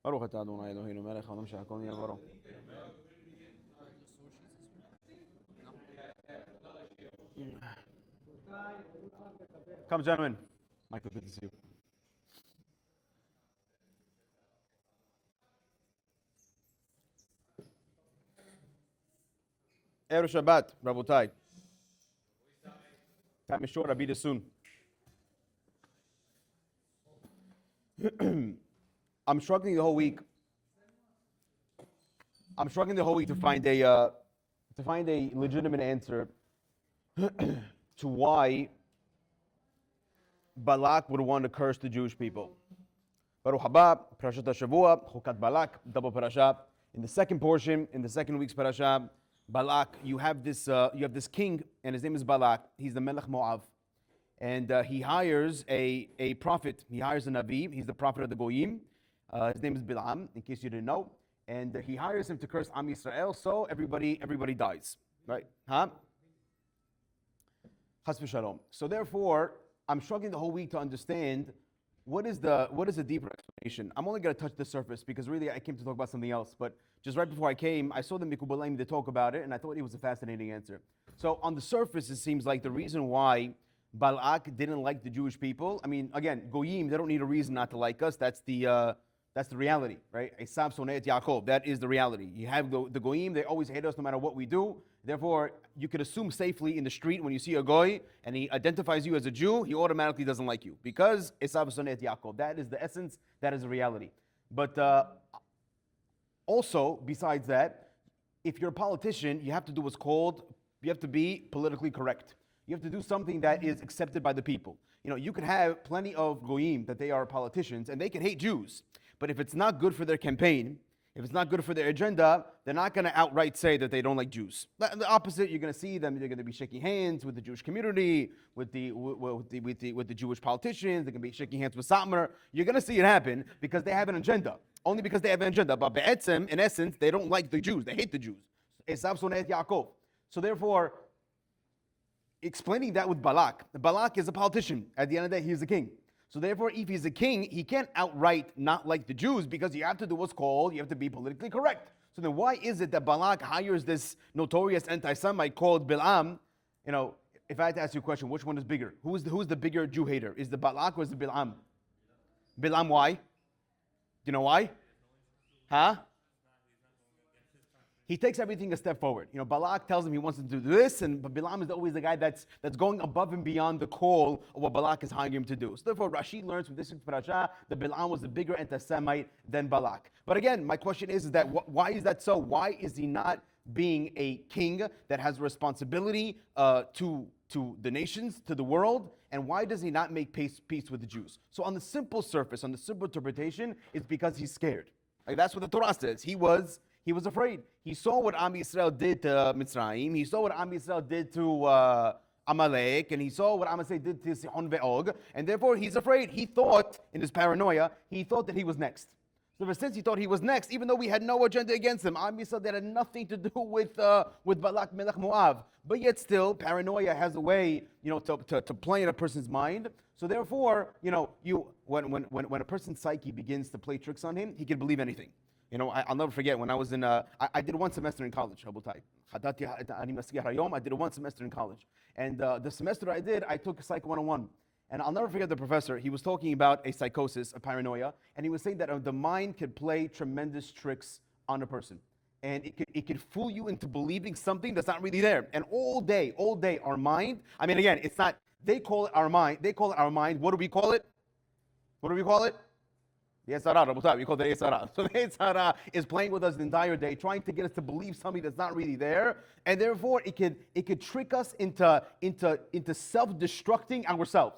ברוך אתה אדוני אלוהינו מלך העולם שהכל נהיה בדברו. Come, gentlemen. Michael, good to see you. Erev Shabbat, Rabotai. Time is short, I'll be there soon. I'm struggling the whole week. To find a legitimate answer to why Balak would want to curse the Jewish people. Baruch haba, Parashat HaShavua, Chukat Balak, double parasha. In the second portion, in the second week's parasha, Balak, you have this king, and his name is Balak. He's the Melech Moav. And he hires a prophet. He hires a Navi. He's the prophet of the Goyim. His name is Bilam, in case you didn't know. And he hires him to curse Am Yisrael, so everybody dies. Right? Huh? Chas v'shalom. So therefore, I'm struggling the whole week to understand what is the deeper explanation. I'm only going to touch the surface because really I came to talk about something else. But just right before I came, I saw the Mikubalaim to talk about it, and I thought it was a fascinating answer. So on the surface, it seems like the reason why Balak didn't like the Jewish people. I mean, again, Goyim, they don't need a reason not to like us. That's the reality, right? Esav soneh et Yaakov. That is the reality. You have the Goyim, they always hate us no matter what we do. Therefore, you could assume safely in the street when you see a Goy and he identifies you as a Jew, he automatically doesn't like you. Because Esav soneh et Yaakov. That is the essence, that is the reality. But also, besides that, if you're a politician, you have to do what's called, you have to be politically correct. You have to do something that is accepted by the people. You know, you could have plenty of goyim that they are politicians and they can hate Jews. But if it's not good for their campaign, if it's not good for their agenda, they're not going to outright say that they don't like Jews. The opposite, you're going to see them, they're going to be shaking hands with the Jewish community, with the Jewish politicians, they're going to be shaking hands with Satmar. You're going to see it happen because they have an agenda. Only because they have an agenda. But be'etzem, in essence, they don't like the Jews. They hate the Jews. Esav soneh et Yaakov. So therefore, explaining that with Balak. Balak is a politician. At the end of the day, he's a king. So therefore, if he's a king, he can't outright not like the Jews because you have to do what's called, you have to be politically correct. So then why is it that Balak hires this notorious anti-Semite called Bilam? You know, if I had to ask you a question, which one is bigger? Who's the bigger Jew hater? Is the Balak or is the Bilam? Bilam, why? Do you know why? Huh? He takes everything a step forward. You know, Balak tells him he wants to do this, but Bilam is always the guy that's going above and beyond the call of what Balak is hiring him to do. So therefore, Rashi learns from this parasha that Bilam was a bigger anti-Semite than Balak. But again, my question is that why is that so? Why is he not being a king that has responsibility to the nations, to the world, and why does he not make peace with the Jews? So on the simple surface, on the simple interpretation, it's because he's scared. Like that's what the Torah says. He was afraid. He saw what Am Yisrael did to Mitzrayim. He saw what Am Yisrael did to Amalek. And he saw what Am Yisrael did to Sihon ve'og. And therefore, he's afraid. He thought, in his paranoia, he thought that he was next. So ever since he thought he was next, even though we had no agenda against him, Am Yisrael that had nothing to do with Balak Melech Moav. But yet still, paranoia has a way, you know, to play in a person's mind. So therefore, you know, when a person's psyche begins to play tricks on him, he can believe anything. You know, I'll never forget when I was in, I did 1 semester in college, I did 1 semester in college. And the semester I did, I took Psych 101. And I'll never forget the professor. He was talking about a psychosis, a paranoia, and he was saying that the mind could play tremendous tricks on a person. And it could fool you into believing something that's not really there. And all day, our mind, I mean, again, it's not, they call it our mind. What do we call it? The Yetzer Hara, we call it the Yetzer Hara. So the Yetzer Hara is playing with us the entire day, trying to get us to believe something that's not really there, and therefore it could trick us into self-destructing ourselves.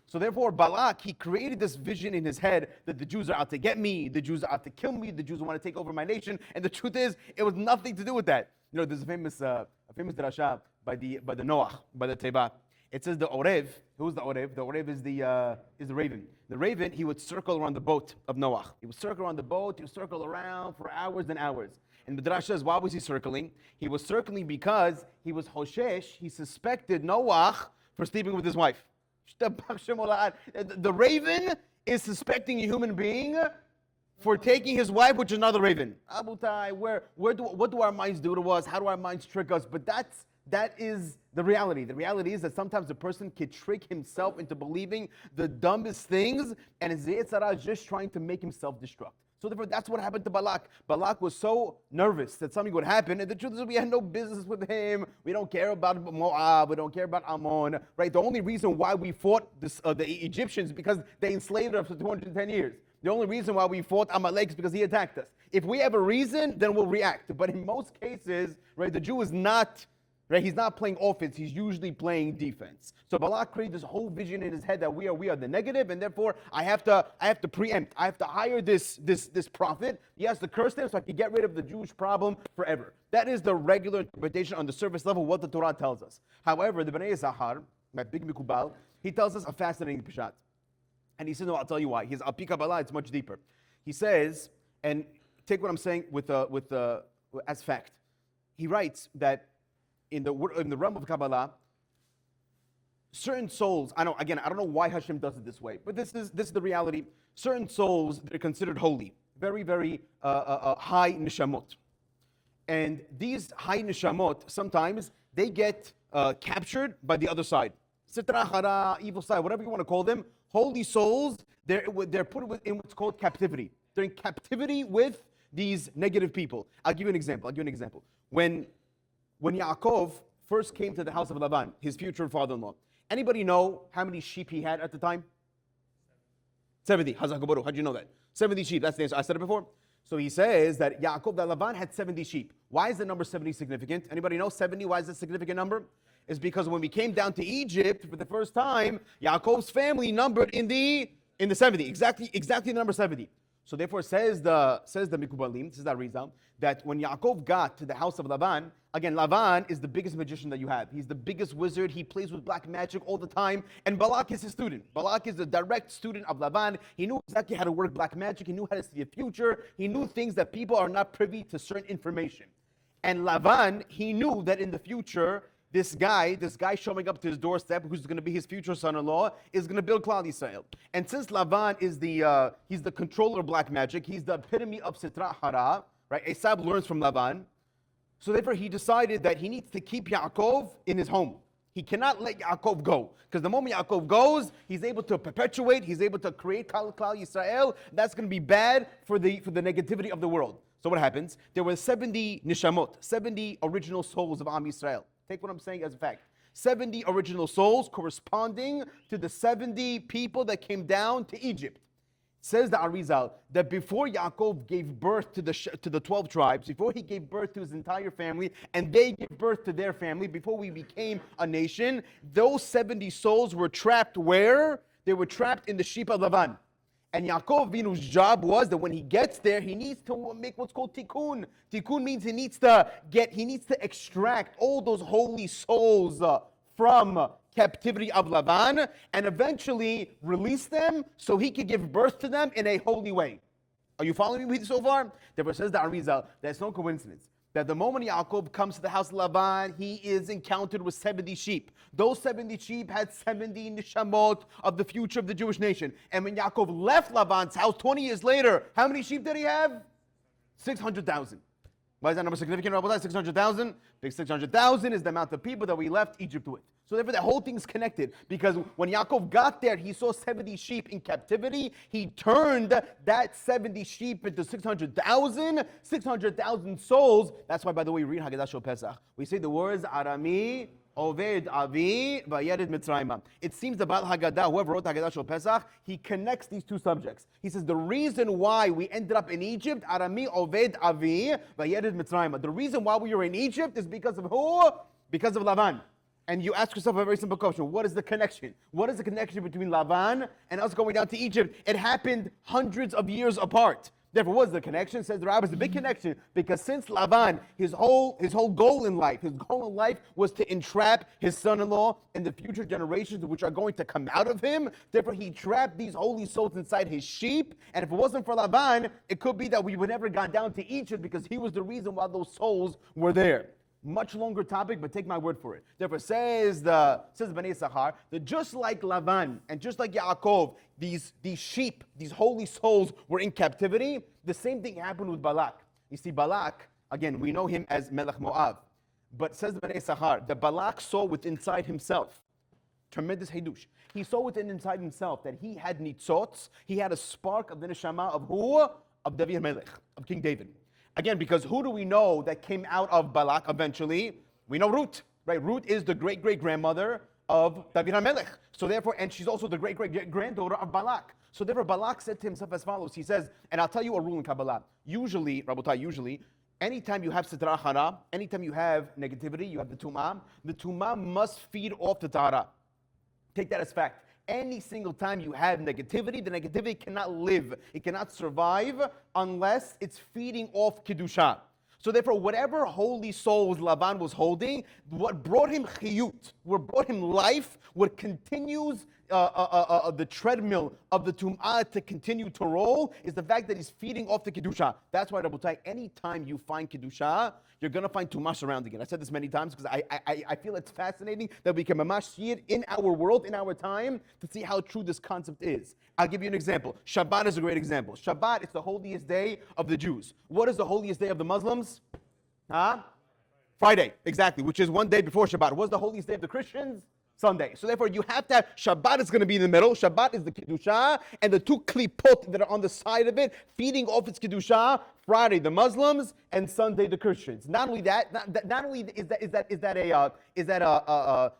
So therefore, Balak, he created this vision in his head that the Jews are out to get me, the Jews are out to kill me, the Jews want to take over my nation, and the truth is, it was nothing to do with that. You know, there's a famous drasha by the Noach, by the Teba. It says the Orev. Who's the Orev? The Orev is the raven. The raven, he would circle around the boat of Noach. He would circle around the boat. He would circle around for hours and hours. And the Drasha says, why was he circling? He was circling because he was Hoshesh. He suspected Noach for sleeping with his wife. The raven is suspecting a human being for taking his wife, which is another raven. Abutai, what do our minds do to us? How do our minds trick us? But that is the reality. The reality is that sometimes a person can trick himself into believing the dumbest things, and his Yetzer Hara is just trying to make himself destruct. So therefore, that's what happened to Balak. Balak was so nervous that something would happen, and the truth is we had no business with him. We don't care about Moab. We don't care about Ammon. Right? The only reason why we fought the Egyptians is because they enslaved us for 210 years. The only reason why we fought Amalek is because he attacked us. If we have a reason, then we'll react. But in most cases, right, the Jew is not, right, he's not playing offense. He's usually playing defense. So Balak created this whole vision in his head that we are the negative, and therefore I have to preempt. I have to hire this prophet. He has to curse them so I can get rid of the Jewish problem forever. That is the regular interpretation on the surface level, what the Torah tells us. However, the Bnei Zahar, my big Mikubal, he tells us a fascinating pshat. And he says, no, I'll tell you why. His Al Pi Kabbalah, it's much deeper. He says, and take what I'm saying as fact. He writes that in the realm of Kabbalah, certain souls, I don't know why Hashem does it this way, but this is the reality. Certain souls, they're considered holy, very, very high nishamot. And these high nishamot, sometimes they get captured by the other side. Sitra Hara, evil side, whatever you want to call them. Holy souls, they're put in what's called captivity. They're in captivity with these negative people. I'll give you an example. When Yaakov first came to the house of Laban, his future father-in-law, anybody know how many sheep he had at the time? 70. Hazakabaru. How'd you know that? 70 sheep. That's the answer. I said it before. So he says that Laban had 70 sheep. Why is the number 70 significant? Anybody know 70? Why is it a significant number? Is because when we came down to Egypt for the first time, Yaakov's family numbered in the 70, exactly the number 70. So therefore says the Mikubalim, this is the Arizal, that when Yaakov got to the house of Laban, again, Laban is the biggest magician that you have. He's the biggest wizard. He plays with black magic all the time. And Balak is his student. Balak is a direct student of Laban. He knew exactly how to work black magic. He knew how to see the future. He knew things that people are not privy to certain information. And Laban, he knew that in the future, this guy showing up to his doorstep, who's going to be his future son-in-law, is going to build Klal Yisrael. And since Laban is he's the controller of black magic, he's the epitome of Sitra Hara, right? Esab learns from Laban. So therefore he decided that he needs to keep Yaakov in his home. He cannot let Yaakov go. Because the moment Yaakov goes, he's able to perpetuate, he's able to create Klal Yisrael. That's going to be bad for the negativity of the world. So what happens? There were 70 nishamot, 70 original souls of Am Yisrael. Take what I'm saying as a fact. 70 original souls corresponding to the 70 people that came down to Egypt. Says the Arizal that before Yaakov gave birth to the 12 tribes, before he gave birth to his entire family, and they gave birth to their family, before we became a nation, those 70 souls were trapped where? They were trapped in the sheep of Laban. And Yaakov Avinu's job was that when he gets there, he needs to make what's called tikkun. Tikkun means he needs to extract all those holy souls from captivity of Laban and eventually release them so he could give birth to them in a holy way. Are you following me so far? Therefore says the Arizal, there's no coincidence that the moment Yaakov comes to the house of Laban, he is encountered with 70 sheep. Those 70 sheep had 70 nishamot of the future of the Jewish nation. And when Yaakov left Laban's house 20 years later, how many sheep did he have? 600,000. Why is that number significant? 600,000? Because 600,000 is the amount of people that we left Egypt with. So therefore, that whole thing's connected. Because when Yaakov got there, he saw 70 sheep in captivity. He turned that 70 sheep into 600,000 souls. That's why, by the way, we read Haggadah Shel Pesach. We say the words, Arami, Oved Avi, Vayered Mitzrayim. It seems the Baal Haggadah, whoever wrote Haggadah Shel Pesach, he connects these two subjects. He says the reason why we ended up in Egypt, Arami, Oved Avi, Vayered Mitzrayim. The reason why we were in Egypt is because of who? Because of Laban. And you ask yourself a very simple question. What is the connection? What is the connection between Laban and us going down to Egypt? It happened hundreds of years apart. Therefore, what is the connection? Says the Rabbi, it's a big connection because since Laban, his whole goal in life was to entrap his son-in-law and the future generations which are going to come out of him. Therefore, he trapped these holy souls inside his sheep. And if it wasn't for Laban, it could be that we would never got down to Egypt because he was the reason why those souls were there. Much longer topic, but take my word for it. Therefore, says Bnei Issachar, that just like Lavan and just like Yaakov, these sheep, these holy souls were in captivity, the same thing happened with Balak. You see, Balak, again, we know him as Melech Moab. But says Bnei Issachar, that Balak saw within inside himself, tremendous Hidush. He saw within inside himself that he had nitzots, he had a spark of the neshama of who? Of David Melech, of King David. Again, because who do we know that came out of Balak eventually? We know Ruth, right? Ruth is the great-great-grandmother of David HaMelech. So therefore, and she's also the great-great-granddaughter of Balak. So therefore, Balak said to himself as follows. He says, and I'll tell you a rule in Kabbalah. Usually, Rabotai, anytime you have Sitra Hara, anytime you have negativity, you have the Tumah must feed off the Tahara. Take that as fact. Any single time you have negativity, the negativity cannot live. It cannot survive unless it's feeding off Kedusha. So therefore, whatever holy souls Lavan was holding, what brought him chiyut, what brought him life, what continues the treadmill of the Tum'ah to continue to roll, is the fact that he's feeding off the Kedusha. That's why, Rabotai, anytime you find Kedusha, you're going to find Tum'ah surrounding it. I said this many times because I feel it's fascinating that we can mamash see it in our world, in our time, to see how true this concept is. I'll give you an example. Shabbat is a great example. Shabbat is the holiest day of the Jews. What is the holiest day of the Muslims? Friday, exactly, which is one day before Shabbat. What's the holiest day of the Christians? Sunday. So therefore, you have to have Shabbat is going to be in the middle. Shabbat is the Kedusha, and the two klipot that are on the side of it, feeding off its Kedusha. Friday, the Muslims, and Sunday, the Christians. Not only that, not only is that a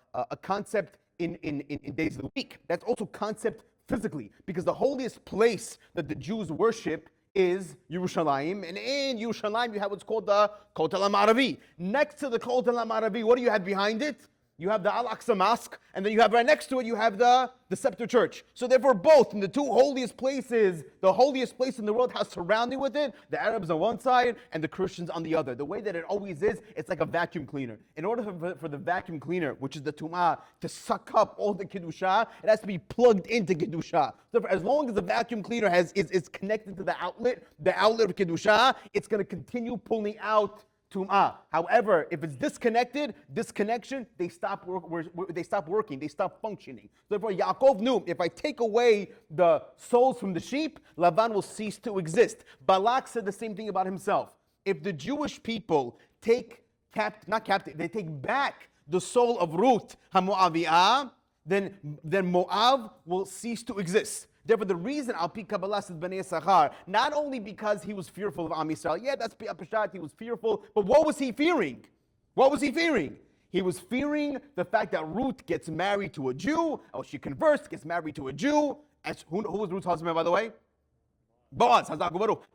concept in days of the week. That's also concept physically, because the holiest place that the Jews worship is Yerushalayim, and in Yerushalayim you have what's called the Kotel HaMaravi. Next to the Kotel HaMaravi, what do you have behind it? You have the Al-Aqsa Mosque, and then you have right next to it, you have the Scepter Church. So therefore, both in the two holiest places, the holiest place in the world has surrounding with it, the Arabs on one side and the Christians on the other. The way that it always is, it's like a vacuum cleaner. In order for the vacuum cleaner, which is the Tum'ah, to suck up all the Kedusha, it has to be plugged into Kedusha. Therefore, as long as the vacuum cleaner is connected to the outlet of Kedusha, it's going to continue pulling out Tum'ah. However, if it's disconnected, disconnection, they stop working, they stop functioning. Therefore, Yaakov knew, if I take away the souls from the sheep, Lavan will cease to exist. Balak said the same thing about himself. If the Jewish people they take back the soul of Ruth, HaMoaviyah, then Moab will cease to exist. Therefore, the reason Al-Pi Kabbalah says Bnei Issachar, not only because he was fearful of Am Yisrael, that's Pshat, he was fearful, but what was he fearing? What was he fearing? He was fearing the fact that Ruth gets married to a Jew, or she converts, gets married to a Jew. Who was Ruth's husband, by the way? Boaz,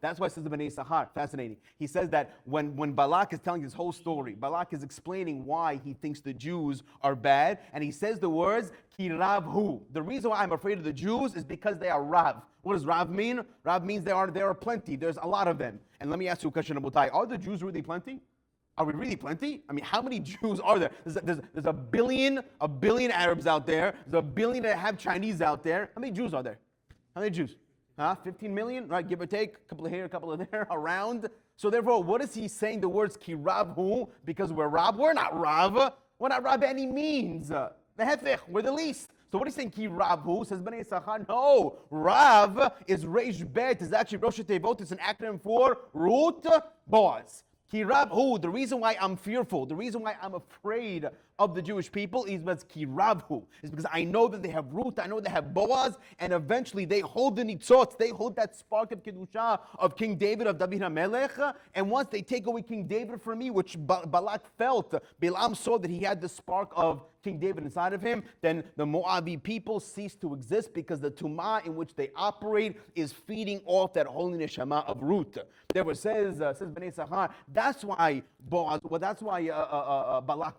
that's why it says the Bnei Issachar. Fascinating. He says that when Balak is telling his whole story, Balak is explaining why he thinks the Jews are bad, and he says the words, Ki Rav Hu. The reason why I'm afraid of the Jews is because they are Rav. What does Rav mean? Rav means there are plenty. There's a lot of them. And let me ask you a question, Abutai. Are the Jews really plenty? Are we really plenty? I mean, how many Jews are there? There's a billion Arabs out there. There's a billion that have Chinese out there. How many Jews are there? How many Jews? 15 million, right? Give or take, a couple of here, a couple of there, around. So therefore, what is he saying? The words ki Rav Hu, because we're Rav. We're not Rav. We're not Rav by any means. We're the least. So what is he saying? Ki Rav Hu, says Bnei Issachar. No, Rav is Reish Bet. Is actually Rosh Tevot. It's an acronym for Ruth Boaz. Ki Rav Hu, the reason why I'm fearful, the reason why I'm afraid of the Jewish people is because Ki Rav Hu, is because I know that they have Ruth, I know they have Boaz, and eventually they hold the nitzot, they hold that spark of Kedusha of King David, of David HaMelech, and once they take away King David from me, which Balak felt, Balaam saw that he had the spark of King David inside of him, then the Moabi people cease to exist because the Tumah in which they operate is feeding off that holy neshama of Ruth. Therefore, says Bnei Issachar, that's why Balak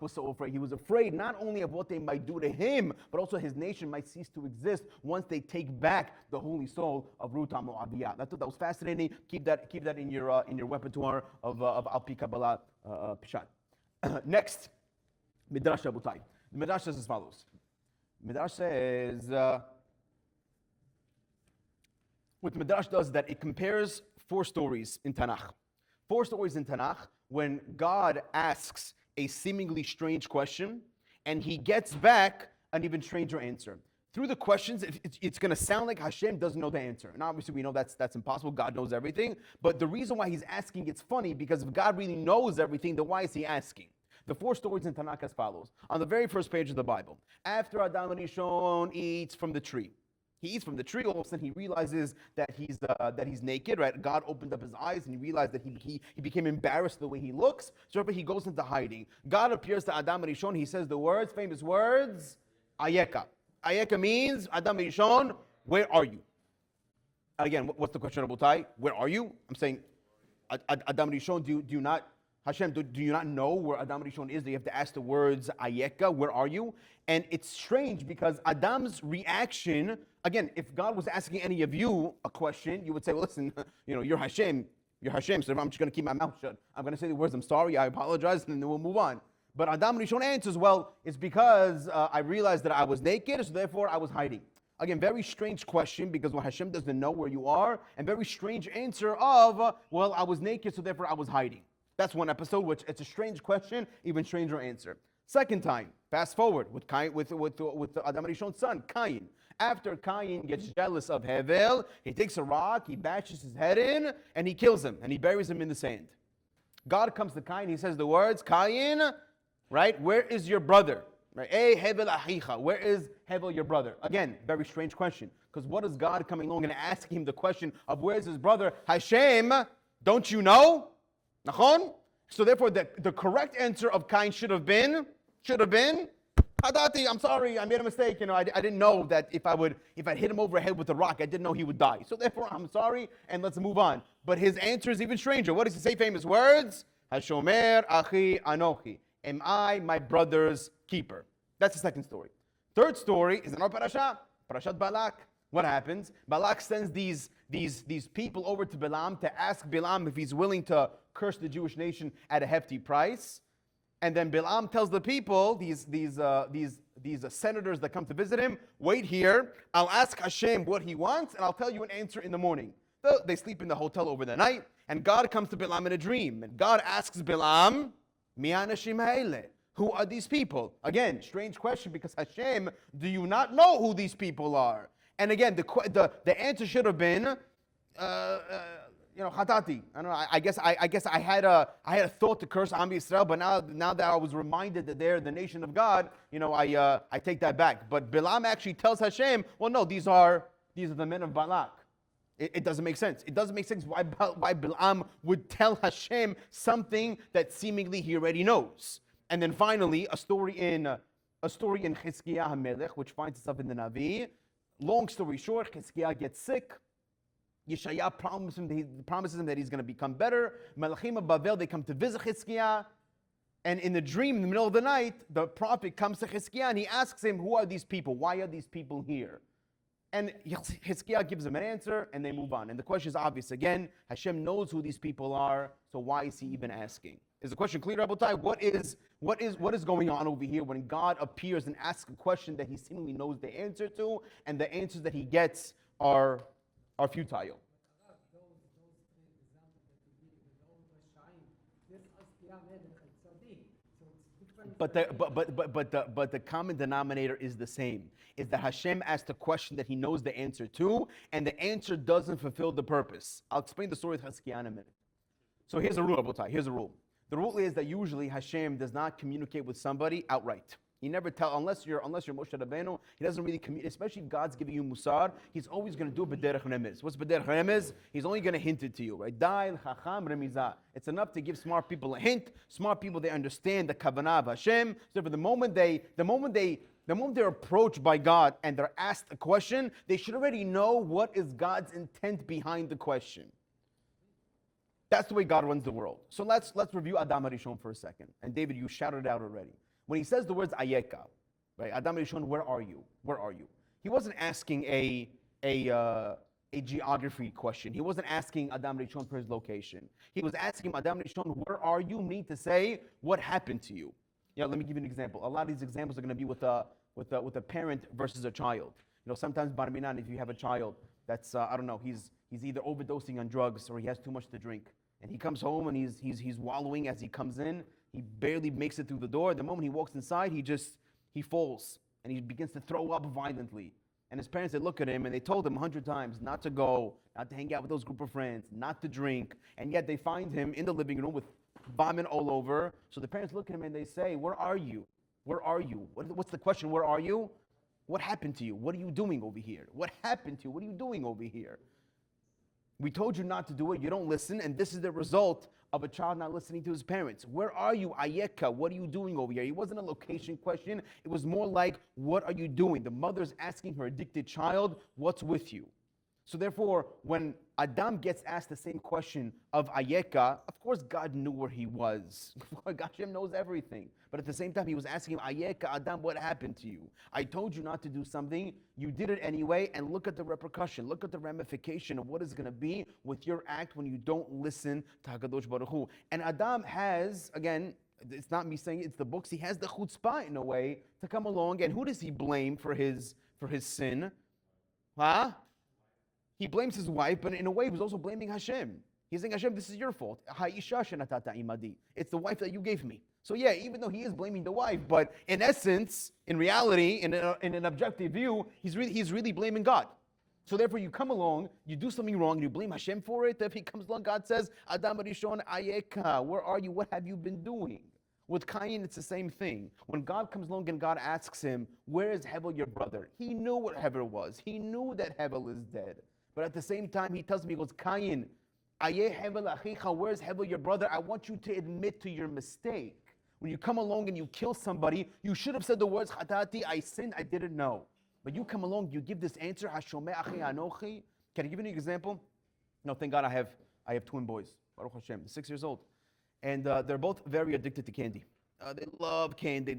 was so afraid. He was afraid not only of what they might do to him, but also his nation might cease to exist once they take back the holy soul of Ruth HaMoaviyah. That was fascinating. Keep that in your repertoire of Al-Pi Kabbalah Pshat. Next, Midrash Abutai. The Midrash says as follows. Midrash says, what the Midrash does is that it compares 4 stories in Tanakh. 4 stories in Tanakh when God asks a seemingly strange question, and he gets back an even stranger answer. Through the questions, it's going to sound like Hashem doesn't know the answer. And obviously we know that's impossible. God knows everything. But the reason why he's asking, it's funny, because if God really knows everything, then why is he asking? The 4 stories in Tanakh as follows. On the very first page of the Bible, after Adam Rishon eats from the tree, he eats from the tree. All of a sudden, he realizes that he's naked. Right? God opened up his eyes, and he realized that he became embarrassed the way he looks. So he goes into hiding. God appears to Adam Rishon. He says the words, famous words, Ayeka. Ayeka means, Adam Rishon, where are you? Again, what's the question, Rabotai? Where are you? I'm saying, Adam Rishon, do you not, Hashem, do you not know where Adam Rishon is? Do you have to ask the words, Ayeka, where are you? And it's strange because Adam's reaction, again, if God was asking any of you a question, you would say, well, listen, you're Hashem, so I'm just going to keep my mouth shut. I'm going to say the words, I'm sorry, I apologize, and then we'll move on. But Adam Rishon answers, well, it's because I realized that I was naked, so therefore I was hiding. Again, very strange question, because Hashem doesn't know where you are, and very strange answer of, well, I was naked, so therefore I was hiding. That's one episode, which it's a strange question, even stranger answer. Second time, fast forward, with Adam Rishon's son, Cain. After Cain gets jealous of Hevel, he takes a rock, he bashes his head in, and he kills him, and he buries him in the sand. God comes to Cain, he says the words, Cain, right? Where is your brother? Right? Hey, Hevel achicha. Where is Hevel, your brother? Again, very strange question. Because what is God coming along and asking him the question of where's his brother? Hashem, don't you know? Nachon? So therefore, the correct answer of Cain should have been, Hadati, I'm sorry, I made a mistake. I didn't know that if I hit him over the head with a rock, I didn't know he would die. So therefore, I'm sorry, and let's move on. But his answer is even stranger. What does he say? Famous words? Hashomer achi anochi. Am I my brother's keeper? That's the second story. Third story is in our Parashat Balak. What happens? Balak sends these people over to Balaam to ask Balaam if he's willing to curse the Jewish nation at a hefty price. And then Balaam tells the people, these senators that come to visit him, wait here. I'll ask Hashem what he wants, and I'll tell you an answer in the morning. So they sleep in the hotel over the night, and God comes to Balaam in a dream. And God asks Balaam, Mi anashim ha'ele? Who are these people? Again, strange question, because Hashem, do you not know who these people are? And again, the answer should have been, Chatati. I don't know. I guess I had a thought to curse Am Yisrael, but now that I was reminded that they're the nation of God, I take that back. But Balaam actually tells Hashem, well, no, these are the men of Balak. It doesn't make sense. It doesn't make sense why Balaam would tell Hashem something that seemingly he already knows. And then finally, a story in Chizkiah HaMelech, which finds itself in the Navi. Long story short, Chizkiah gets sick. Yeshaya promises him that he's going to become better. Melachim of Bavel, they come to visit Chizkiah. And in the dream, in the middle of the night, the prophet comes to Chizkiah and he asks him, who are these people? Why are these people here? And Chizkiah gives him an answer and they move on. And the question is obvious again. Hashem knows who these people are, so why is he even asking? Is the question clear, Rabotai? What is going on over here when God appears and asks a question that he seemingly knows the answer to, and the answers that he gets are futile? But the common denominator is the same. Is that Hashem asked a question that he knows the answer to, and the answer doesn't fulfill the purpose. I'll explain the story of Chizkiah in a minute. So here's a rule, Rabotai. Here's a rule. The rule is that usually Hashem does not communicate with somebody outright. He never tells, unless you're Moshe Rabbeinu, he doesn't really communicate, especially if God's giving you musar, he's always going to do b'derech remez. What's b'derech remez? He's only going to hint it to you, right? Da'il chacham remizah. It's enough to give smart people a hint. Smart people, they understand the kavanah of Hashem. So for the moment they're approached by God and they're asked a question, they should already know what is God's intent behind the question. That's the way God runs the world. So let's review Adam Rishon for a second. And David, you shouted it out already. When he says the words Ayeka, right? Adam Rishon, where are you? Where are you? He wasn't asking a geography question. He wasn't asking Adam Rishon for his location. He was asking Adam Rishon, where are you? Need to say what happened to you. Let me give you an example. A lot of these examples are going to be with a parent versus a child. Sometimes bar minan, if you have a child that's he's either overdosing on drugs or he has too much to drink, and he comes home and he's wallowing as he comes in. He barely makes it through the door. The moment he walks inside, he falls and he begins to throw up violently. And his parents, they look at him and they told him 100 times not to go, not to hang out with those group of friends, not to drink. And yet they find him in the living room with vomit all over. So the parents look at him and they say, where are you? Where are you? What's the question? Where are you? What happened to you? What are you doing over here? What happened to you? What are you doing over here? We told you not to do it. You don't listen. And this is the result of a child not listening to his parents. Where are you, Ayeka? What are you doing over here? It wasn't a location question. It was more like, what are you doing? The mother's asking her addicted child, what's with you? So therefore, when Adam gets asked the same question of Ayeka, of course God knew where he was. Hashem knows everything. But at the same time, he was asking him, Ayeka, Adam, what happened to you? I told you not to do something. You did it anyway, and look at the repercussion. Look at the ramification of what is going to be with your act when you don't listen to HaKadosh Baruch Hu. And Adam has, again, it's not me saying it, it's the books, he has the chutzpah in a way to come along. And who does he blame for his sin? Huh? He blames his wife, but in a way, he was also blaming Hashem. He's saying, Hashem, this is your fault. It's the wife that you gave me. So yeah, even though he is blaming the wife, but in essence, in reality, in an objective view, he's really blaming God. So therefore, you come along, you do something wrong, and you blame Hashem for it. If he comes along, God says, Adam Rishon Ayeka, where are you? What have you been doing? With Cain, it's the same thing. When God comes along and God asks him, where is Hevel, your brother? He knew what Hevel was. He knew that Hevel is dead. But at the same time, he tells me, he goes, Cain, where's Hevel, your brother? I want you to admit to your mistake. When you come along and you kill somebody, you should have said the words, Chatati, I sinned, I didn't know. But you come along, you give this answer, Hashomeh achi anochi. Can I give you an example? No, thank God I have twin boys, Baruch Hashem, 6 years old. And they're both very addicted to candy. They love candy.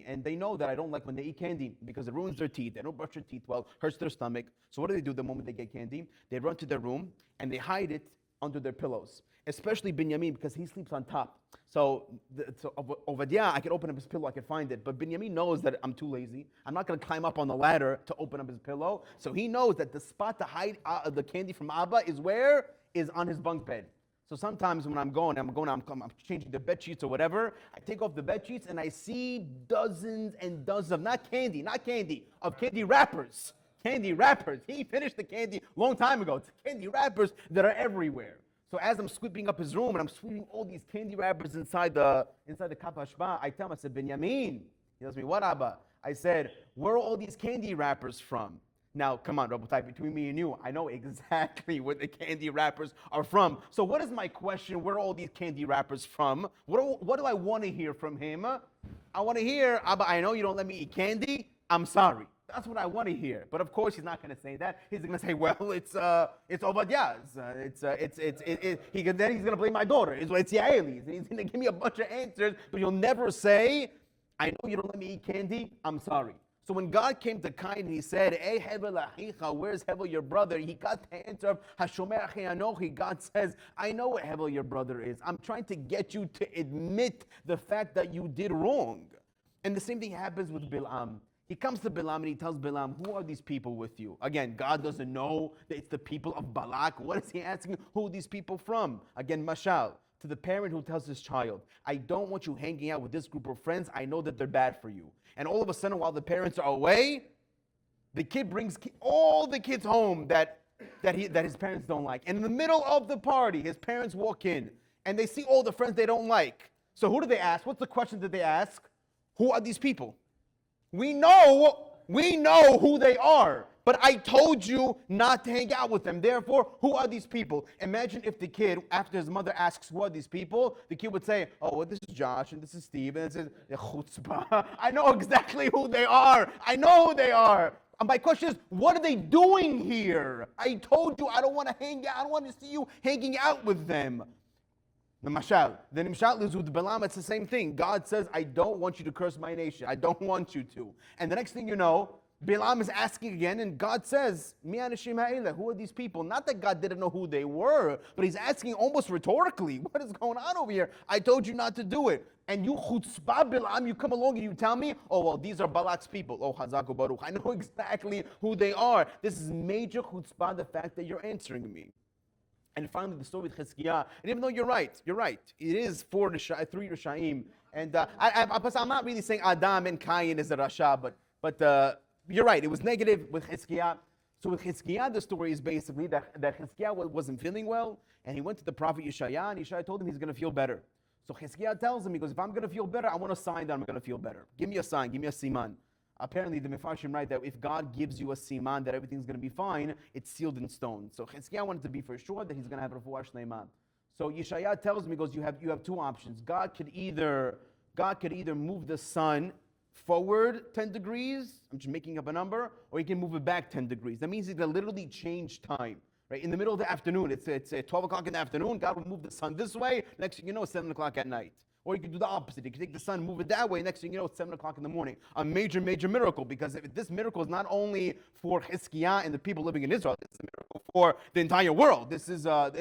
And they know that I don't like when they eat candy because it ruins their teeth. They don't brush their teeth well, hurts their stomach. So what do the moment they get candy? They run to their room and they hide it under their pillows. Especially Binyamin, because he sleeps on top. So Ovadia, I can open up his pillow, I can find it. But Binyamin knows that I'm too lazy. I'm not going to climb up on the ladder to open up his pillow. So he knows that the spot to hide the candy from Abba is where? Is on his bunk bed. So sometimes when I'm changing the bed sheets or whatever, I take off the bed sheets and I see dozens and dozens of, not candy, of candy wrappers. Candy wrappers. He finished the candy a long time ago. It's candy wrappers that are everywhere. So as I'm sweeping up his room and I'm sweeping all these candy wrappers inside the Kap Hashba, I tell him, I said, Binyamin. He tells me, what, Abba? I said, where are all these candy wrappers from? Now, come on, Rabotai, between me and you, I know exactly where the candy wrappers are from. So what is my question? Where are all these candy wrappers from? What do I want to hear from him? I want to hear, Abba, I know you don't let me eat candy. I'm sorry. That's what I want to hear. But of course, he's not going to say that. He's going to say, well, it's Obadiah's. Then he's going to blame my daughter. It's Yaeli's. He's going to give me a bunch of answers, but he'll never say, I know you don't let me eat candy. I'm sorry. So when God came to Cain and he said, Hey Hevel achicha, where's Hevel your brother? He got the answer of Hashomeh achi anochi. God says, I know what Hevel your brother is. I'm trying to get you to admit the fact that you did wrong. And the same thing happens with Bilam. He comes to Bilam and he tells Bilam, who are these people with you? Again, God doesn't know that it's the people of Balak. What is he asking? Who are these people from? Again, mashal. To the parent who tells his child, I don't want you hanging out with this group of friends. I know that they're bad for you. And all of a sudden, while the parents are away, the kid brings all the kids home that his parents don't like. And in the middle of the party, his parents walk in and they see all the friends they don't like. So who do they ask? What's the question that they ask? Who are these people? We know who they are. But I told you not to hang out with them. Therefore, who are these people? Imagine if the kid, after his mother asks, who are these people? The kid would say, oh, well, this is Josh, and this is Steve, and this is chutzpah. I know exactly who they are. I know who they are. And my question is, what are they doing here? I told you I don't want to hang out. I don't want to see you hanging out with them. The mashal. The nimshal is with Balaam. It's the same thing. God says, I don't want you to curse my nation. I don't want you to. And the next thing you know, Balaam is asking again, and God says, Mi anashim ha'eleh, who are these people? Not that God didn't know who they were, but he's asking almost rhetorically, what is going on over here? I told you not to do it. And you chutzpah Balaam, you come along and you tell me, oh, well, these are Balak's people. Oh, Hazaku Baruch. I know exactly who they are. This is major chutzpah, the fact that you're answering me. And finally, the story with Chizkiah. And even though you're right. It is three Rishaim. And I'm not really saying Adam and Cain is a Rasha, but you're right. It was negative with Chizkiah. So with Chizkiah, the story is basically that Chizkiah wasn't feeling well, and he went to the prophet Yeshaya, and Yeshaya told him he's going to feel better. So Chizkiah tells him, he goes, if I'm going to feel better, I want a sign that I'm going to feel better. Give me a sign, give me a siman. Apparently, the Mefarshim write that if God gives you a siman that everything's going to be fine, it's sealed in stone. So Chizkiah wanted to be for sure that he's going to have refuah shleima. So Yeshaya tells him, he goes, you have two options. God could either move the sun forward 10 degrees, I'm just making up a number, or he can move it back 10 degrees. That means he can literally change time. Right? In the middle of the afternoon, it's 12 o'clock in the afternoon, God will move the sun this way, next thing you know, it's 7 o'clock at night. Or you can do the opposite. You can take the sun, move it that way, next thing you know, it's 7 o'clock in the morning. A major, major miracle, because this miracle is not only for Chizkiah and the people living in Israel, it's a miracle for the entire world. This is a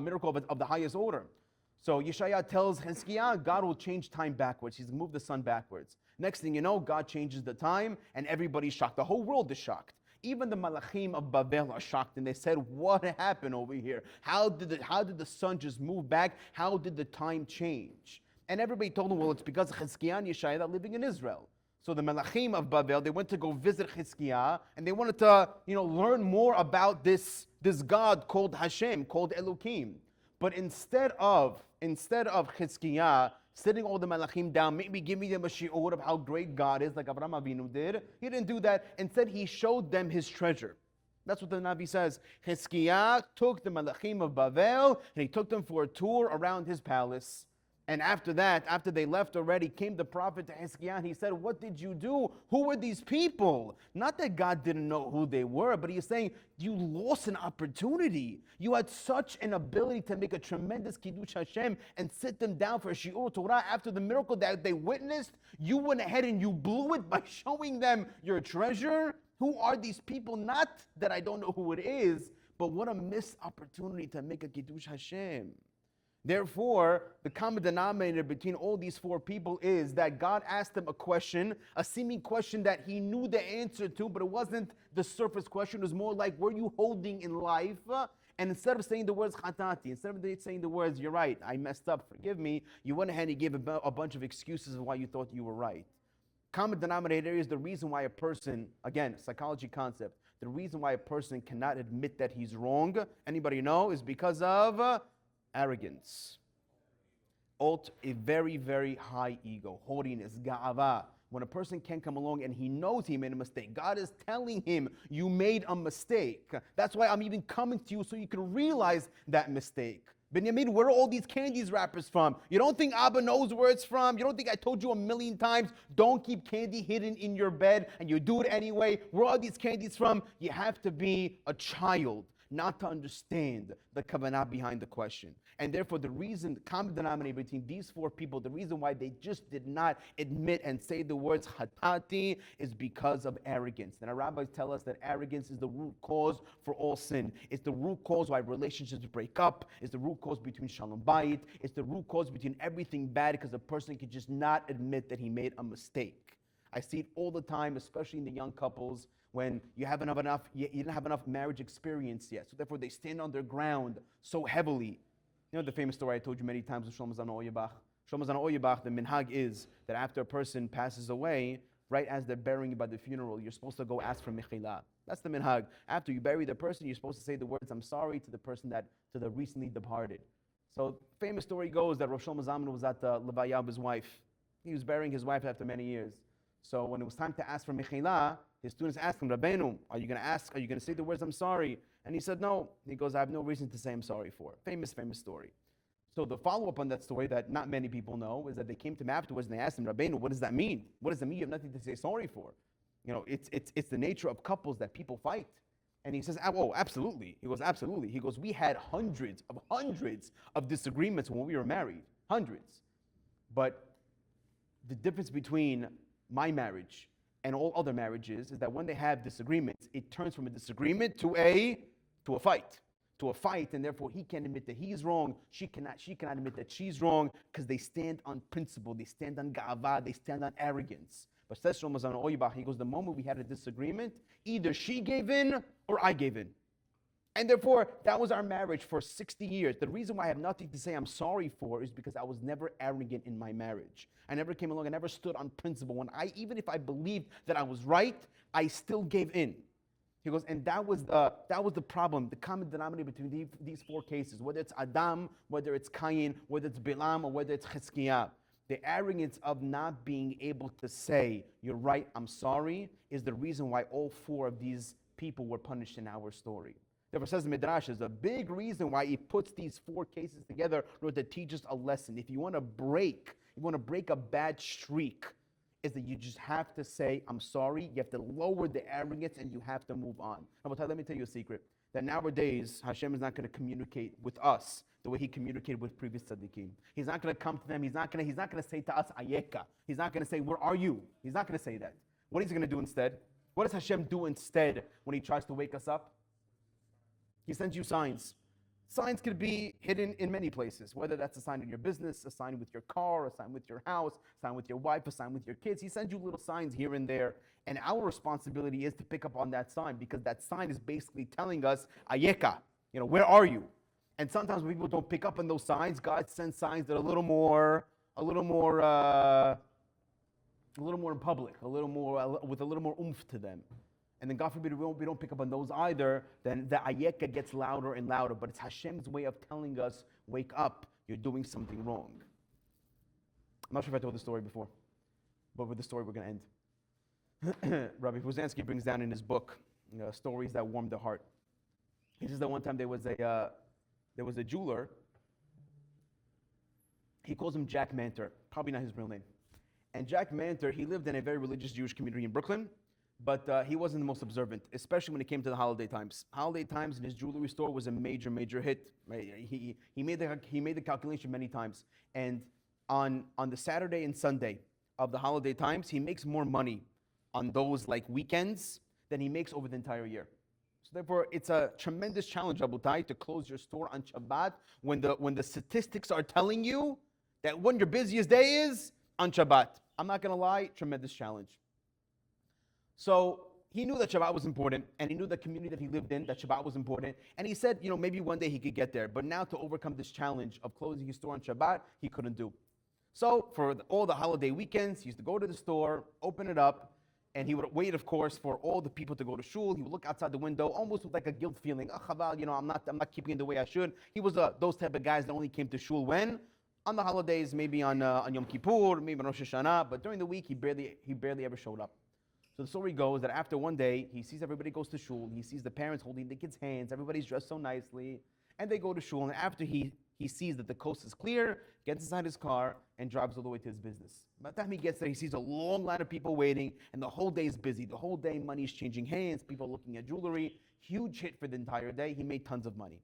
miracle of the highest order. So Yeshaya tells Chizkiah, God will change time backwards. He's moved the sun backwards. Next thing you know, God changes the time, and everybody's shocked. The whole world is shocked. Even the Malachim of Babel are shocked, and they said, what happened over here? How did the sun just move back? How did the time change? And everybody told them, well, it's because of Chizkiah and Yeshaya that are living in Israel. So the Malachim of Babel, they went to go visit Chizkiah, and they wanted to, learn more about this God called Hashem, called Elohim. But instead of Chizkiah sitting all the Malachim down, maybe giving them a shi'ur of how great God is, like Avraham Avinu did, he didn't do that. Instead, he showed them his treasure. That's what the Navi says. Chizkiah took the Malachim of Babel, and he took them for a tour around his palace. And after that, after they left already, came the prophet to Chizkiah, and he said, what did you do? Who were these people? Not that God didn't know who they were, but he's saying, you lost an opportunity. You had such an ability to make a tremendous Kiddush Hashem and sit them down for a Shi'ur Torah after the miracle that they witnessed. You went ahead and you blew it by showing them your treasure. Who are these people? Not that I don't know who it is, but what a missed opportunity to make a Kiddush Hashem. Therefore, the common denominator between all these four people is that God asked them a question, a seeming question that he knew the answer to, but it wasn't the surface question. It was more like, were you holding in life? And instead of saying the words chatati, instead of saying the words, you're right, I messed up, forgive me, you went ahead and gave a bunch of excuses of why you thought you were right. Common denominator is the reason why a person, again, psychology concept, the reason why a person cannot admit that he's wrong, anybody know, is because of arrogance. A very, very high ego, haughtiness, ga'ava. When a person can't come along and he knows he made a mistake, God is telling him, you made a mistake. That's why I'm even coming to you so you can realize that mistake. Benjamin, where are all these candies wrappers from? You don't think Abba knows where it's from? You don't think I told you 1,000,000 times, don't keep candy hidden in your bed, and you do it anyway? Where are these candies from? You have to be a child not to understand the kavanah behind the question. And therefore, the common denominator between these four people, the reason why they just did not admit and say the words hatati is because of arrogance. And our rabbis tell us that arrogance is the root cause for all sin. It's the root cause why relationships break up. It's the root cause between shalom bayit. It's the root cause between everything bad, because a person can just not admit that he made a mistake. I see it all the time, especially in the young couples, when you didn't have enough marriage experience yet. So therefore, they stand on their ground so heavily. You know the famous story I told you many times of Shlomo Zalman Auerbach. Shlomo Zalman Auerbach, the minhag is that after a person passes away, right as they're burying you by the funeral, you're supposed to go ask for mechila. That's the minhag. After you bury the person, you're supposed to say the words, I'm sorry, to the recently departed. So famous story goes that Rosh Shlomo Zalman was at the levaya of his wife. He was burying his wife after many years. So when it was time to ask for mechila, his students asked him, Rabbeinu, are you going to say the words, I'm sorry? And he said, no. He goes, I have no reason to say I'm sorry for. Famous story. So the follow-up on that story that not many people know is that they came to him afterwards and they asked him, Rabbeinu, what does that mean? What does that mean? You have nothing to say sorry for. It's the nature of couples that people fight. And he says, oh, absolutely. He goes, absolutely. He goes, we had hundreds of disagreements when we were married. Hundreds. But the difference between my marriage and all other marriages is that when they have disagreements, it turns from a disagreement to a fight, and therefore he can admit that he is wrong, she cannot admit that she's wrong, because they stand on principle, they stand on ga'ava, they stand on arrogance. But says Shlomo Zalman Auerbach, he goes, the moment we had a disagreement, either she gave in or I gave in. And therefore, that was our marriage for 60 years. The reason why I have nothing to say I'm sorry for is because I was never arrogant in my marriage. I never came along, I never stood on principle. Even if I believed that I was right, I still gave in. He goes, and that was the problem, the common denominator between these four cases, whether it's Adam, whether it's Cain, whether it's Bilam, or whether it's Chizkiah. The arrogance of not being able to say, you're right, I'm sorry, is the reason why all four of these people were punished in our story. Therefore, says the Midrash, is a big reason why he puts these four cases together in order to teach us a lesson. If you want to break a bad streak, is that you just have to say, I'm sorry, you have to lower the arrogance, and you have to move on. Let me tell you a secret, that nowadays, Hashem is not going to communicate with us the way he communicated with previous tzaddikim. He's not going to come to them, he's not going to say to us, Ayeka. He's not going to say, where are you? He's not going to say that. What is he going to do instead? What does Hashem do instead when he tries to wake us up? He sends you signs. Signs could be hidden in many places, whether that's a sign in your business, a sign with your car, a sign with your house, a sign with your wife, a sign with your kids. He sends you little signs here and there. And our responsibility is to pick up on that sign, because that sign is basically telling us, Ayeka, where are you? And sometimes when people don't pick up on those signs, God sends signs that are a little more in public, with a little more oomph to them. And then God forbid we don't pick up on those either, then the ayeka gets louder and louder. But it's Hashem's way of telling us, wake up, you're doing something wrong. I'm not sure if I told the story before, but with the story we're going to end. Rabbi Puzansky brings down in his book, Stories That Warm the Heart. He says that one time there was a jeweler. He calls him Jack Manter, probably not his real name. And Jack Manter, he lived in a very religious Jewish community in Brooklyn, but he wasn't the most observant, especially when it came to the holiday times. Holiday times in his jewelry store was a major, major hit. Right? He made the calculation many times. And on the Saturday and Sunday of the holiday times, he makes more money on those like weekends than he makes over the entire year. So therefore, it's a tremendous challenge, Abutai, to close your store on Shabbat when the statistics are telling you that when your busiest day is on Shabbat. I'm not going to lie, tremendous challenge. So he knew that Shabbat was important, and he knew the community that he lived in, that Shabbat was important. And he said, maybe one day he could get there. But now to overcome this challenge of closing his store on Shabbat, he couldn't do. So for all the holiday weekends, he used to go to the store, open it up, and he would wait, of course, for all the people to go to shul. He would look outside the window, almost with like a guilt feeling. I'm not keeping it the way I should. He was those type of guys that only came to shul when? On the holidays, maybe on Yom Kippur, maybe on Rosh Hashanah. But during the week, he barely ever showed up. So the story goes that after one day, he sees everybody goes to shul. He sees the parents holding the kids' hands. Everybody's dressed so nicely. And they go to shul. And after he sees that the coast is clear, gets inside his car, and drives all the way to his business. By the time he gets there, he sees a long line of people waiting, and the whole day is busy. The whole day, money is changing hands, people looking at jewelry. Huge hit for the entire day. He made tons of money.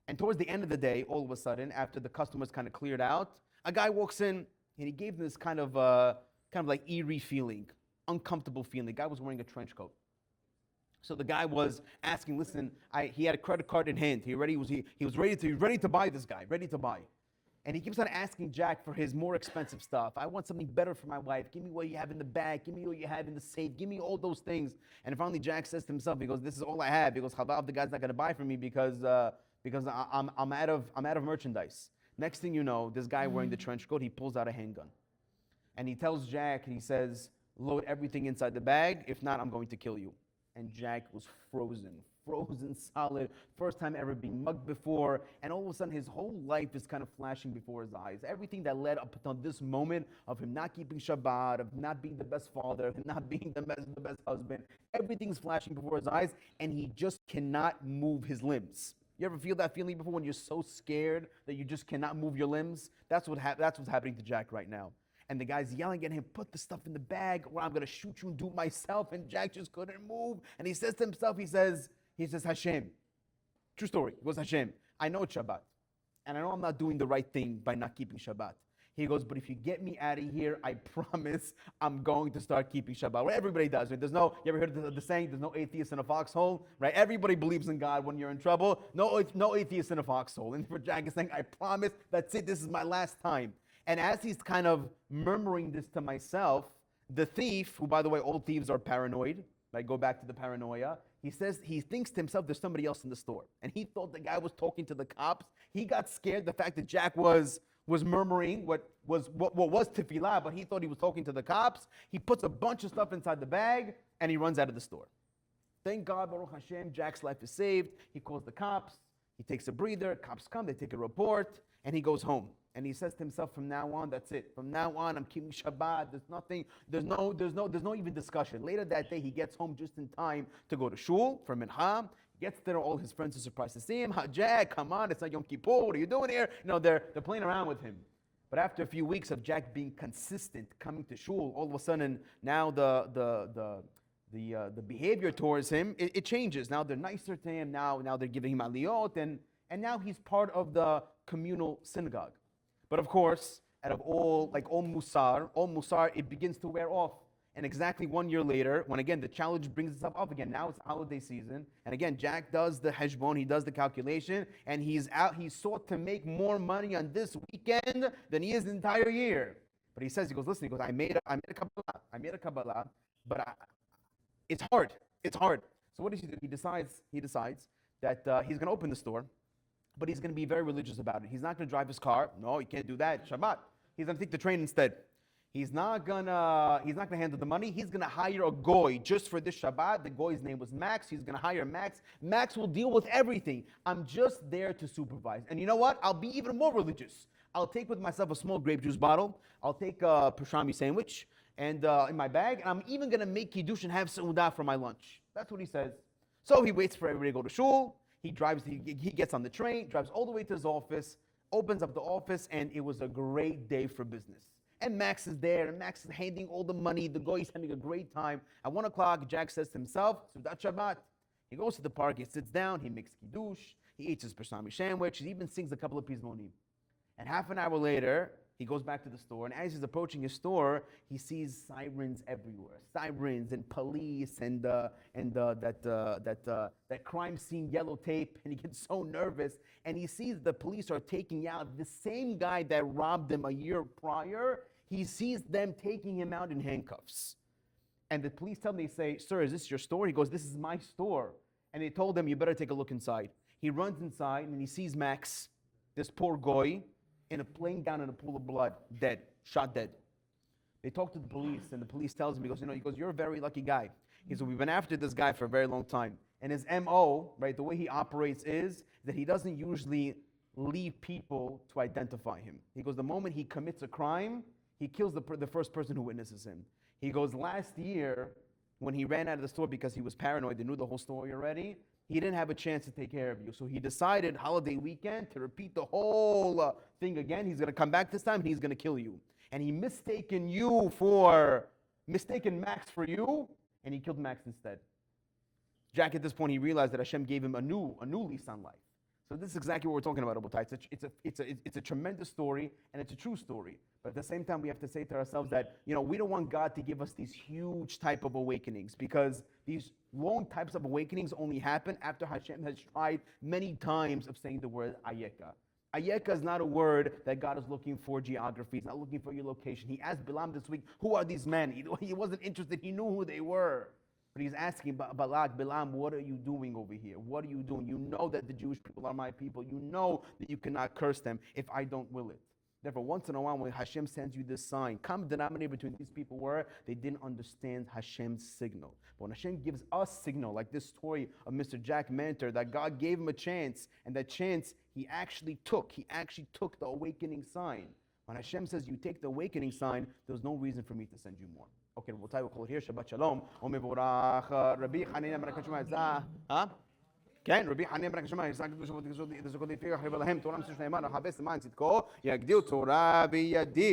And towards the end of the day, all of a sudden, after the customers kind of cleared out, a guy walks in, and he gave them this kind of like eerie feeling, uncomfortable feeling. The guy was wearing a trench coat. So the guy was asking, listen, he had a credit card in hand. He was ready to buy this guy, ready to buy. And he keeps on asking Jack for his more expensive stuff. I want something better for my wife. Give me what you have in the bag. Give me what you have in the safe. Give me all those things. And finally Jack says to himself, he goes, this is all I have. He goes, Chavav, the guy's not going to buy from me because I'm out of merchandise. Next thing you know, this guy wearing the trench coat, he pulls out a handgun. And he tells Jack, he says, load everything inside the bag. If not, I'm going to kill you. And Jack was frozen solid. First time ever being mugged before. And all of a sudden, his whole life is kind of flashing before his eyes. Everything that led up until this moment of him not keeping Shabbat, of not being the best father, of him not being the best husband, everything's flashing before his eyes, and he just cannot move his limbs. You ever feel that feeling before when you're so scared that you just cannot move your limbs? That's what's happening to Jack right now. And the guy's yelling at him, put the stuff in the bag or I'm going to shoot you and do it myself. And Jack just couldn't move. And he says to himself, he says, Hashem. True story. He goes, Hashem, I know it's Shabbat. And I know I'm not doing the right thing by not keeping Shabbat. He goes, but if you get me out of here, I promise I'm going to start keeping Shabbat. Well, everybody does. Right? You ever heard the saying, there's no atheist in a foxhole? Right? Everybody believes in God when you're in trouble. No atheist in a foxhole. And for Jack is saying, I promise, that's it. This is my last time. And as he's kind of murmuring this to myself, the thief, who by the way, all thieves are paranoid, right? Go back to the paranoia. He says he thinks to himself there's somebody else in the store. And he thought the guy was talking to the cops. He got scared, the fact that Jack was murmuring what was tefillah, but he thought he was talking to the cops. He puts a bunch of stuff inside the bag, and he runs out of the store. Thank God, Baruch Hashem, Jack's life is saved. He calls the cops. He takes a breather. Cops come, they take a report, and he goes home. And he says to himself, from now on, that's it. From now on, I'm keeping Shabbat. There's nothing, there's no even discussion. Later that day, he gets home just in time to go to shul for mincha. He gets there, all his friends are surprised to see him. Jack, come on, it's not Yom Kippur. What are you doing here? They're playing around with him. But after a few weeks of Jack being consistent, coming to shul, all of a sudden, now the behavior towards him, it changes. Now they're nicer to him. Now they're giving him aliyot, and now he's part of the communal synagogue. But of course, out of all musar, it begins to wear off. And exactly 1 year later, when again the challenge brings itself up again, now it's holiday season, and again Jack does the heshbon, he does the calculation, and he's sought to make more money on this weekend than he is the entire year. But he goes, listen, I made a Kabbalah, but it's hard. So what does he do? He decides that he's going to open the store, but he's going to be very religious about it. He's not going to drive his car. No, he can't do that. Shabbat. He's going to take the train instead. He's not gonna handle the money. He's gonna hire a goy just for this Shabbat. The goy's name was Max. He's gonna hire Max. Max will deal with everything. I'm just there to supervise. And you know what? I'll be even more religious. I'll take with myself a small grape juice bottle. I'll take a pastrami sandwich and in my bag, and I'm even gonna make kiddush and have seudah for my lunch. That's what he says. So he waits for everybody to go to shul. He gets on the train, drives all the way to his office, opens up the office, and it was a great day for business. And Max is there, and Max is handing all the money. The guy is having a great time. At 1 o'clock, Jack says to himself, Sudat Shabbat. He goes to the park, he sits down, he makes kiddush, he eats his pastrami sandwich, he even sings a couple of pizmonim. And half an hour later, he goes back to the store, and as he's approaching his store, he sees sirens everywhere. Sirens and police and that crime scene yellow tape, and he gets so nervous, and he sees the police are taking out the same guy that robbed him a year prior. He sees them taking him out in handcuffs. And the police tell him, they say, sir, is this your store? He goes, this is my store. And they told him, you better take a look inside. He runs inside, and he sees Max, this poor goy, laying down in a pool of blood, dead, shot dead. They talk to the police, and the police tells him, he goes, you're a very lucky guy. He said, we've been after this guy for a very long time. And his MO, right, the way he operates is that he doesn't usually leave people to identify him. He goes, the moment he commits a crime, he kills the first person who witnesses him. He goes, last year, when he ran out of the store because he was paranoid, they knew the whole story already, he didn't have a chance to take care of you. So he decided, holiday weekend, to repeat the whole thing again. He's going to come back this time, and he's going to kill you. And he mistaken Max for you, and he killed Max instead. Jack, at this point, he realized that Hashem gave him a new lease on life. So this is exactly what we're talking about, Rabotai. It's a tremendous story, and it's a true story. But at the same time, we have to say to ourselves that, we don't want God to give us these huge type of awakenings, because these long types of awakenings only happen after Hashem has tried many times of saying the word ayeka. Ayeka is not a word that God is looking for geography. He's not looking for your location. He asked Bilam this week, who are these men? He wasn't interested. He knew who they were. But he's asking Balak, Bilam, what are you doing over here? What are you doing? You know that the Jewish people are my people. You know that you cannot curse them if I don't will it. Therefore, once in a while, when Hashem sends you this sign, common denominator between these people were they didn't understand Hashem's signal. But when Hashem gives us signal, like this story of Mr. Jack Manter, that God gave him a chance, and that chance he actually took. He actually took the awakening sign. When Hashem says you take the awakening sign, there's no reason for me to send you more. Okay, we'll call it here. Shabbat Shalom. Rabbi Hanina Huh? כן, רבי חנין בן הקשמה, ישחק דזוקות יפיח חריב להם, תורה מסוש נאמן, החפש למען צדקו, יגדיל תורה בידי.